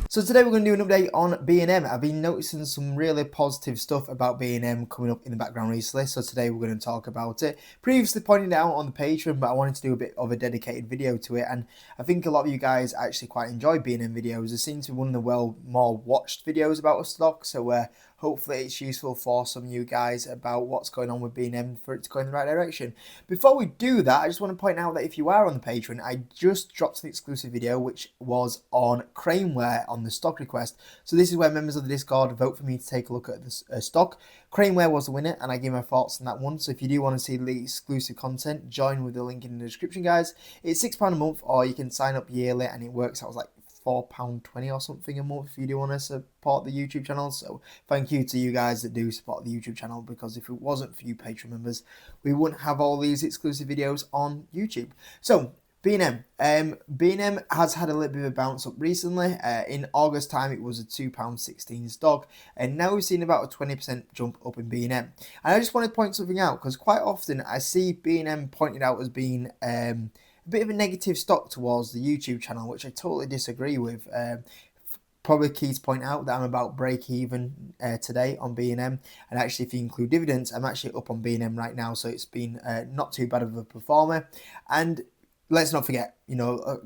So today we're going to do an update on B&M. I've been noticing some really positive stuff about B&M coming up in the background recently, so today we're going to talk about it. Previously pointed out on the Patreon, but I wanted to do a bit of a dedicated video to it, and I think a lot of you guys actually quite enjoy B&M videos. It seems to be one of the more watched videos about a stock, so hopefully it's useful for some of you guys about what's going on with B&M for it to go in the right direction. Before we do that, I just want to point out that if you are on the Patreon, I just dropped an exclusive video which was on Craneware on the stock request. So this is where members of the Discord vote for me to take a look at this stock. Craneware was the winner and I gave my thoughts on that one. So if you do want to see the exclusive content, join with the link in the description, guys. It's £6 a month, or you can sign up yearly and it works out like £4.20 or something a month if you do want to support the YouTube channel. So thank you to you guys that do support the YouTube channel, because if it wasn't for you Patreon members, we wouldn't have all these exclusive videos on YouTube. So B&M. B&M has had a little bit of a bounce up recently. In August time, it was a £2.16 stock, and now we've seen about a 20% jump up in B&M. And I just want to point something out, because quite often I see B&M pointed out as being a bit of a negative stock towards the YouTube channel, which I totally disagree with. Probably key to point out that I'm about break even today on B&M, and actually if you include dividends, I'm actually up on B&M right now, so it's been not too bad of a performer. And let's not forget,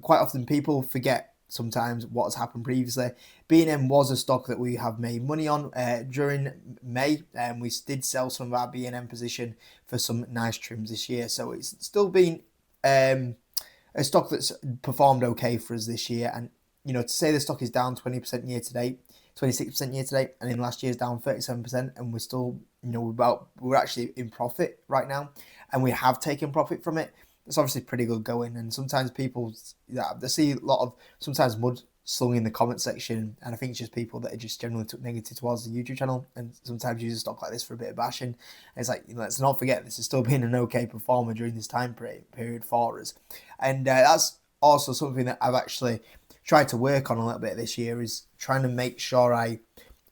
quite often people forget sometimes what has happened previously. B&M was a stock that we have made money on during May, and we did sell some of our B&M position for some nice trims this year, so it's still been a stock that's performed okay for us this year. And to say the stock is down 20% year to date, 26% year to date, and in last year's down 37%, and we're still, we're actually in profit right now, and we have taken profit from it. It's obviously pretty good going. And sometimes people, they see a lot of sometimes mud slung in the comment section, and I think it's just people that are just generally negative towards the YouTube channel, and sometimes use a stock like this for a bit of bashing. And it's like, let's not forget, this has still been an okay performer during this time period for us. And that's also something that I've actually tried to work on a little bit this year, is trying to make sure I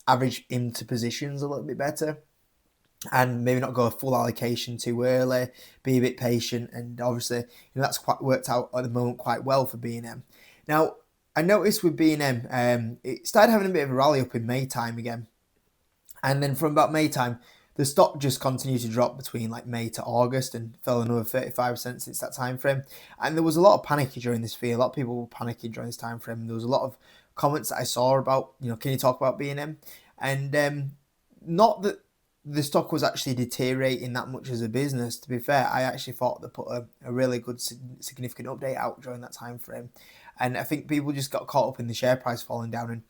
average into positions a little bit better, and maybe not go a full allocation too early, be a bit patient. And obviously, that's quite worked out at the moment quite well for B&M. Now, I noticed with B&M, it started having a bit of a rally up in May time again. And then from about May time, the stock just continued to drop between like May to August, and fell another 35% since that time frame. And there was a lot of panic during this fear. A lot of people were panicking during this time frame. There was a lot of comments that I saw about, can you talk about B&M? And not that the stock was actually deteriorating that much as a business. To be fair, I actually thought they put a really good significant update out during that time frame, and I think people just got caught up in the share price falling down. And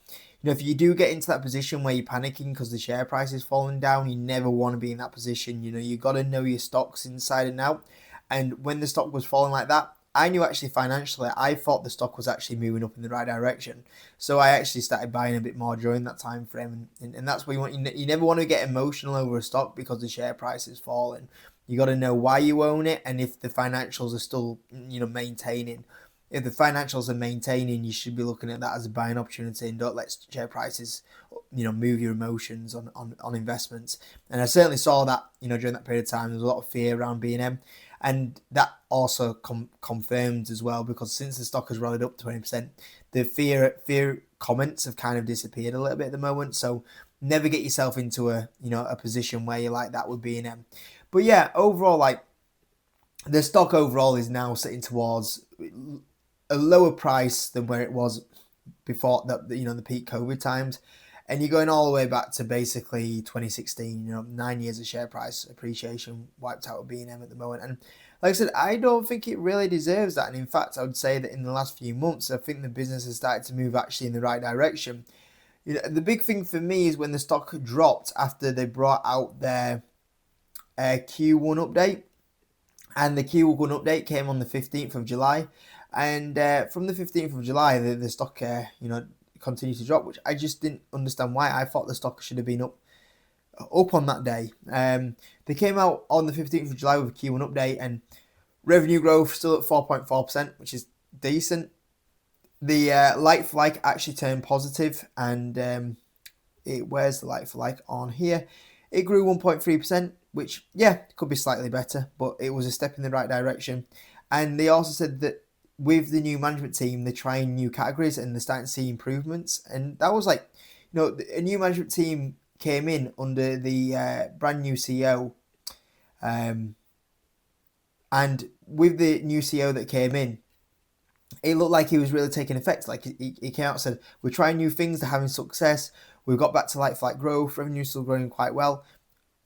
if you do get into that position where you're panicking because the share price is falling down, you never want to be in that position. You got to know your stocks inside and out. And when the stock was falling like that, I knew actually financially, I thought the stock was actually moving up in the right direction. So I actually started buying a bit more during that time frame. And that's what you want. You never want to get emotional over a stock because the share price is falling. You got to know why you own it, and if the financials are still, maintaining. If the financials are maintaining, you should be looking at that as a buying opportunity, and don't let share prices, move your emotions on investments. And I certainly saw that, during that period of time. There was a lot of fear around B&M. And that also confirmed as well, because since the stock has rallied up 20%, the fear comments have kind of disappeared a little bit at the moment. So never get yourself into a position where you're like that with B&M. But yeah, overall, like, the stock overall is now sitting towards a lower price than where it was before the peak COVID times. And you're going all the way back to basically 2016, 9 years of share price appreciation wiped out with B&M at the moment. And like I said, I don't think it really deserves that. And in fact, I would say that in the last few months, I think the business has started to move actually in the right direction. The big thing for me is when the stock dropped after they brought out their Q1 update. And the Q1 update came on the 15th of July. And from the 15th of July, the stock, continue to drop, which I just didn't understand why. I thought the stock should have been up on that day. They came out on the 15th of July with a Q1 update, and revenue growth still at 4.4%, which is decent. The like-for-like actually turned positive, and where's the like-for-like on here? It grew 1.3%, which, yeah, could be slightly better, but it was a step in the right direction. And they also said that with the new management team, they're trying new categories and they're starting to see improvements. And that was like, a new management team came in under the brand new CEO. And with the new CEO that came in, it looked like he was really taking effect. Like he came out and said, we're trying new things, they're having success. We've got back to like growth, revenue's still growing quite well.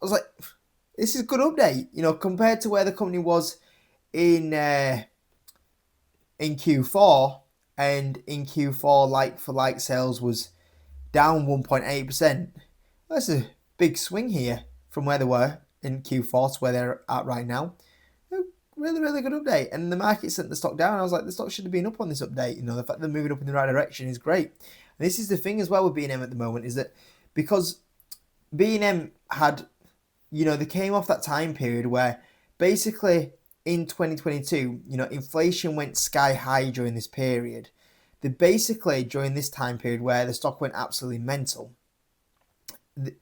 I was like, this is a good update, compared to where the company was in Q4, and in Q4 like-for-like sales was down 1.8%. That's a big swing here from where they were in Q4 to where they're at right now. Really, really good update. And the market sent the stock down. I was like, the stock should have been up on this update. The fact they're moving up in the right direction is great. And this is the thing as well with B&M at the moment, is that because B&M had, they came off that time period where basically in 2022, inflation went sky high during this period. They basically, during this time period where the stock went absolutely mental, the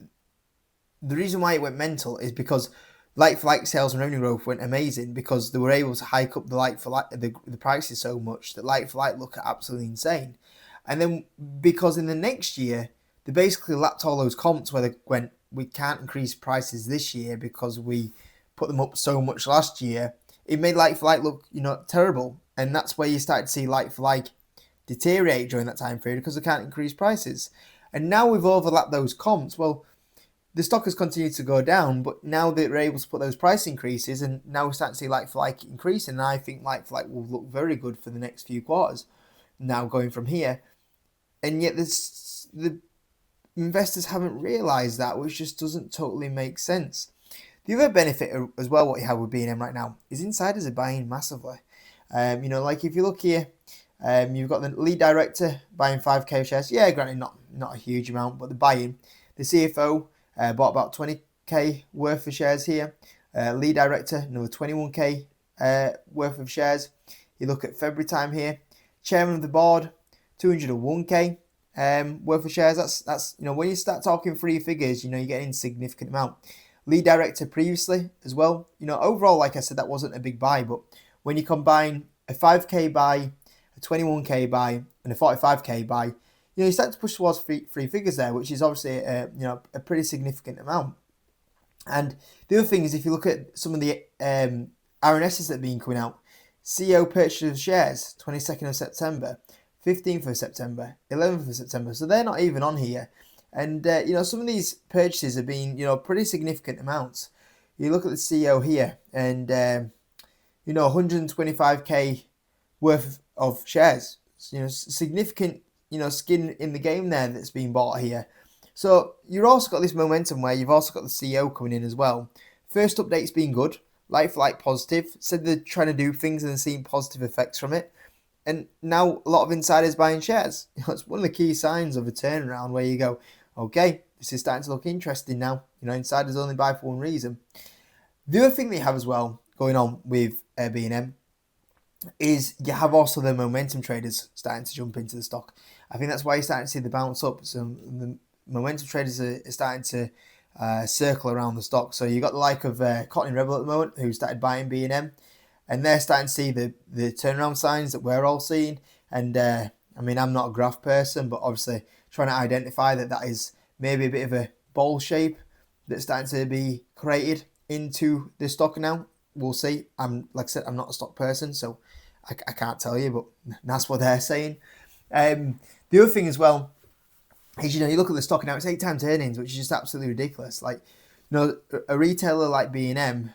reason why it went mental is because like-for-like sales and revenue growth went amazing, because they were able to hike up the like-for-like the prices so much that like-for-like look absolutely insane. And then because in the next year they basically lapped all those comps where they went, we can't increase prices this year because we put them up so much last year. It made like-for-like look terrible, and that's where you started to see like-for-like deteriorate during that time period, because they can't increase prices. And now we've overlapped those comps. Well, the stock has continued to go down, but now they're able to put those price increases, and now we're starting to see like-for-like increasing, and I think like-for-like will look very good for the next few quarters now going from here. And yet the investors haven't realised that, which just doesn't totally make sense. The other benefit as well, what you have with B&M right now, is insiders are buying massively. Like if you look here, you've got the lead director buying 5k shares. Yeah, granted, not a huge amount, but they're buying. The CFO bought about 20k worth of shares here. Lead director, another 21k worth of shares. You look at February time here. Chairman of the board, 201k worth of shares. That's when you start talking three figures, you're getting a significant amount. Lead director previously as well. Overall, like I said, that wasn't a big buy, but when you combine a 5k buy, a 21k buy, and a 45k buy, you start to push towards three figures there, which is obviously a pretty significant amount. And the other thing is, if you look at some of the RNSs that have been coming out, CEO purchase of shares, 22nd of September, 15th of September, 11th of September. So they're not even on here. And, some of these purchases have been, pretty significant amounts. You look at the CEO here and, 125k worth of shares. Significant, skin in the game there that's been bought here. So you've also got this momentum where you've also got the CEO coming in as well. First update's been good, like positive. Said they're trying to do things and seeing positive effects from it. And now a lot of insiders buying shares. It's one of the key signs of a turnaround where you go, okay, this is starting to look interesting now. Insiders only buy for one reason. The other thing they have as well going on with B&M is you have also the momentum traders starting to jump into the stock. I think that's why you're starting to see the bounce up. So the momentum traders are starting to circle around the stock. So you got the like of Cotton Rebel at the moment, who started buying B&M, and they're starting to see the turnaround signs that we're all seeing. And I'm not a graph person, but obviously trying to identify that is maybe a bit of a ball shape that's starting to be created into the stock now. We'll see. Like I said, I'm not a stock person, so I can't tell you, but that's what they're saying. The other thing as well is, you look at the stock now, it's 8 times earnings, which is just absolutely ridiculous. Like, a retailer like B&M,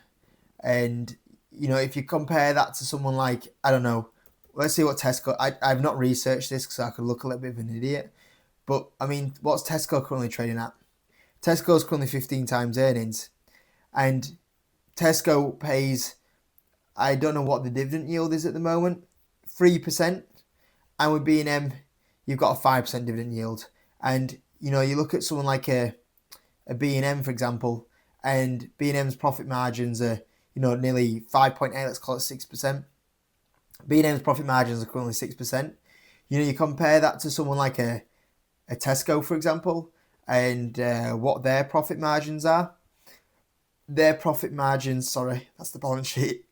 and, if you compare that to someone like, I don't know, let's see what Tesco, I've not researched this because I could look a little bit of an idiot, but, what's Tesco currently trading at? Tesco's currently 15 times earnings, and Tesco pays, I don't know what the dividend yield is at the moment, 3%, and with B&M, you've got a 5% dividend yield. And, you look at someone like a B&M, for example, and B&M's profit margins are, nearly 5.8, let's call it 6%. B&M's profit margins are currently 6%. You compare that to someone like a Tesco, for example, and what their profit margins are. Their profit margins, sorry, that's the balance sheet.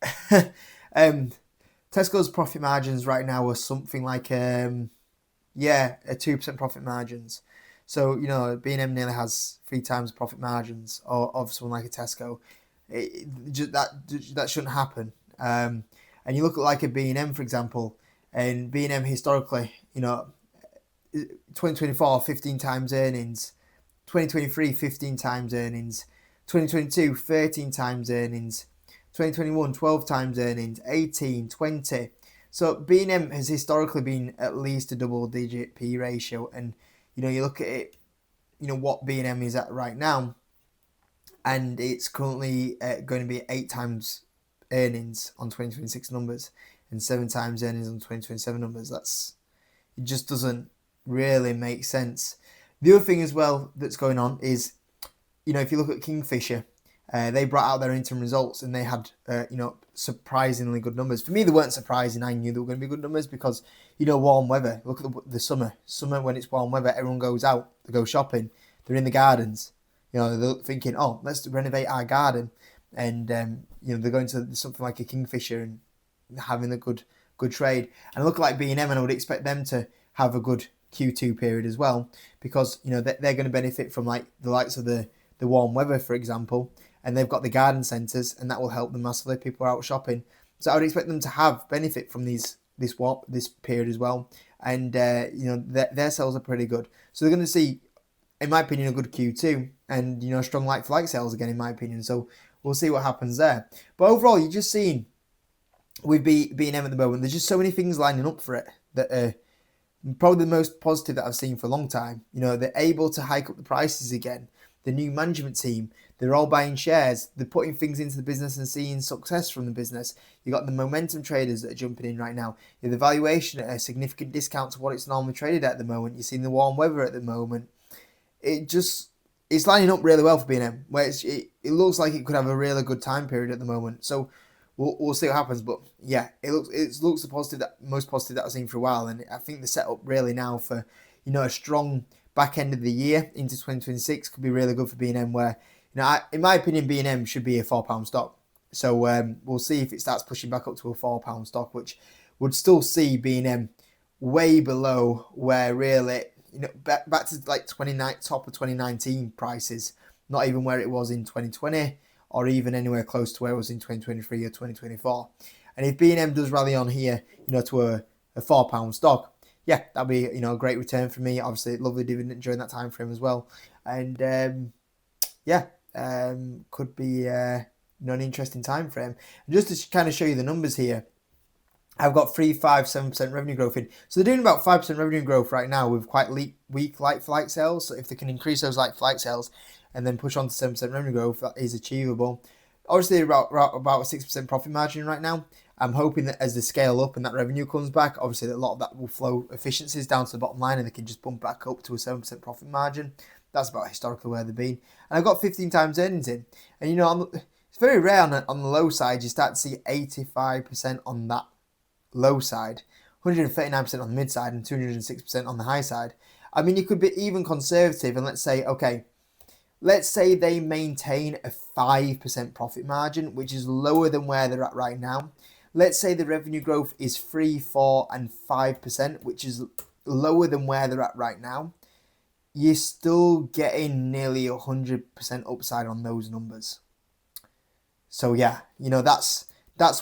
Tesco's profit margins right now are something like a 2% profit margins. So B&M nearly has 3 times profit margins of someone like a Tesco. That shouldn't happen. And you look at like a B&M, for example, and B&M historically, 2024 15 times earnings, 2023 15 times earnings, 2022 13 times earnings, 2021 12 times earnings, 18, 20. So B&M has historically been at least a double-digit P ratio, and you look at it, what B&M is at right now, and it's currently going to be 8 times earnings on 2026 numbers and 7 times earnings on 2027 numbers. It just doesn't really make sense. The other thing as well that's going on is, if you look at Kingfisher, they brought out their interim results and they had, surprisingly good numbers. For me, they weren't surprising. I knew they were going to be good numbers because, warm weather. Look at the summer. Summer, when it's warm weather, everyone goes out. They go shopping. They're in the gardens. They're thinking, oh, let's renovate our garden. And, they're going to something like a Kingfisher and having a good trade. And look like B&M, and I would expect them to have a good Q2 period as well, because they're going to benefit from like the likes of the warm weather, for example, and they've got the garden centres, and that will help them massively. People are out shopping, so I would expect them to have benefit from this period as well. And their sales are pretty good, so they're going to see, in my opinion, a good Q2 and strong like-for-like sales again, in my opinion. So we'll see what happens there. But overall, you're just seeing with B&M at the moment, there's just so many things lining up for it that are probably the most positive that I've seen for a long time. They're able to hike up the prices again. The new management team, they're all buying shares. They're putting things into the business and seeing success from the business. You got the momentum traders that are jumping in right now. You have the valuation at a significant discount to what it's normally traded at the moment. You're seeing the warm weather at the moment. It's lining up really well for B&M, where it looks like it could have a really good time period at the moment. So we'll see what happens. But yeah, it looks the most positive that I've seen for a while, and I think the setup really now for a strong back end of the year into 2026 could be really good for B&M, where in my opinion, B&M should be a £4 stock. So we'll see if it starts pushing back up to a £4 stock, which would still see B&M way below where really back to like top of 2019 prices, not even where it was in 2020 or even anywhere close to where it was in 2023 or 2024. And if B&M does rally on here, to a £4 stock, yeah, that'd be a great return for me. Obviously, lovely dividend during that time frame as well, and could be an interesting time frame. And just to kind of show you the numbers here, I've got 3, 5, 7% revenue growth in. So they're doing about 5% revenue growth right now with quite weak like-for-like sales. So if they can increase those like-for-like sales and then push on to 7% revenue growth, that is achievable. Obviously, about a 6% profit margin right now. I'm hoping that as they scale up and that revenue comes back, obviously a lot of that will flow efficiencies down to the bottom line and they can just bump back up to a 7% profit margin. That's about historically where they've been. And I've got 15 times earnings in. And it's very rare on the low side you start to see 85% on that low side, 139% on the mid side, and 206% on the high side. I mean, you could be even conservative and let's say they maintain a 5% profit margin, which is lower than where they're at right now. Let's say the revenue growth is 3, 4, and 5%, which is lower than where they're at right now. You're still getting nearly 100% upside on those numbers. So yeah, that's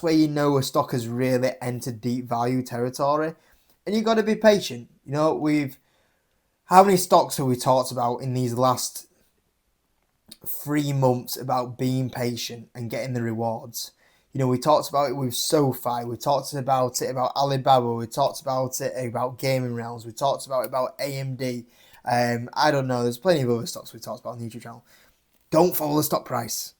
where a stock has really entered deep value territory, and you got to be patient. How many stocks have we talked about in these last 3 months about being patient and getting the rewards? We talked about it with SoFi, we talked about it about Alibaba, we talked about it about Gaming Realms, we talked about it about AMD. I don't know, there's plenty of other stocks we talked about on the YouTube channel. Don't follow the stock price.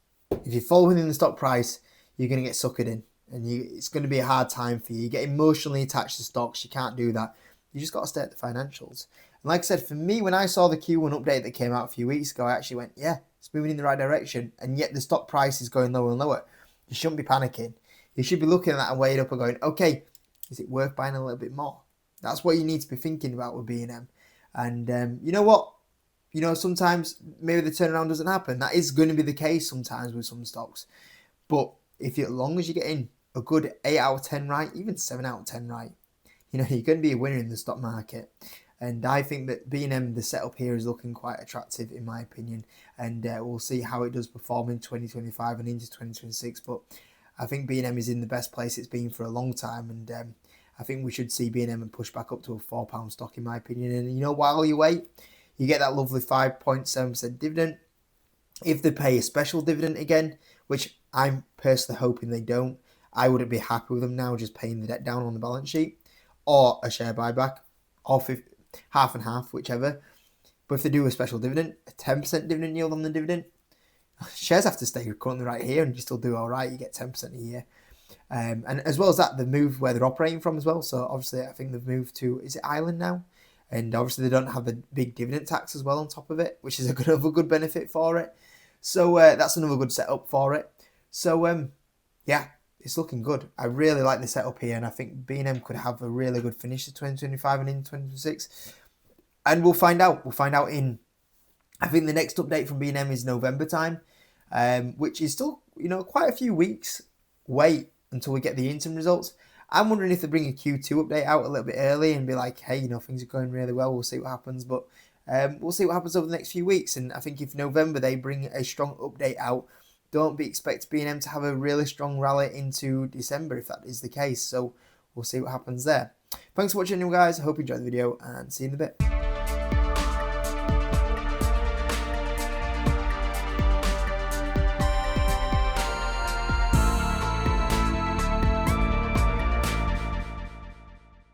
If you follow within the stock price, you're going to get suckered in, and it's going to be a hard time for you. You get emotionally attached to stocks. You can't do that. You just got to stay at the financials. And like I said, for me, when I saw the Q1 update that came out a few weeks ago, I actually went, yeah, it's moving in the right direction, and yet the stock price is going lower and lower. You shouldn't be panicking. You should be looking at that and weighing up and going, okay, is it worth buying a little bit more? That's what you need to be thinking about with B&M. And you know what? Sometimes maybe the turnaround doesn't happen. That is going to be the case sometimes with some stocks. But as long as you're getting a good 8 out of 10 right, even 7 out of 10 right, you know, you're going to be a winner in the stock market. And I think that B&M, the setup here is looking quite attractive in my opinion. And we'll see how it does perform in 2025 and into 2026. But I think B&M is in the best place it's been for a long time. And I think we should see B&M and push back up to a £4 stock in my opinion. And you know, while you wait, you get that lovely 5.7% dividend. If they pay a special dividend again, which I'm personally hoping they don't, I wouldn't be happy with them now just paying the debt down on the balance sheet, or a share buyback, or half and half, whichever. But if they do a special dividend, a 10% dividend yield on the dividend, shares have to stay currently right here and you still do all right. You get 10% a year. And as well as that, they've moved where they're operating from as well. So obviously, I think they've moved to, is it Ireland now? And obviously, they don't have the big dividend tax as well on top of it, which is a good benefit for it. So that's another good setup for it. So yeah, it's looking good. I really like the setup here, and I think B&M could have a really good finish to 2025 and in 2026. And we'll find out. We'll find out in, I think the next update from B&M is November time, which is still, you know, quite a few weeks wait until we get the interim results. I'm wondering if they bring a Q2 update out a little bit early and be like, hey, you know, things are going really well. We'll see what happens. But we'll see what happens over the next few weeks. And I think if November they bring a strong update out, don't be expect B&M to have a really strong rally into December if that is the case. So we'll see what happens there. Thanks for watching, guys. I hope you enjoyed the video and see you in a bit.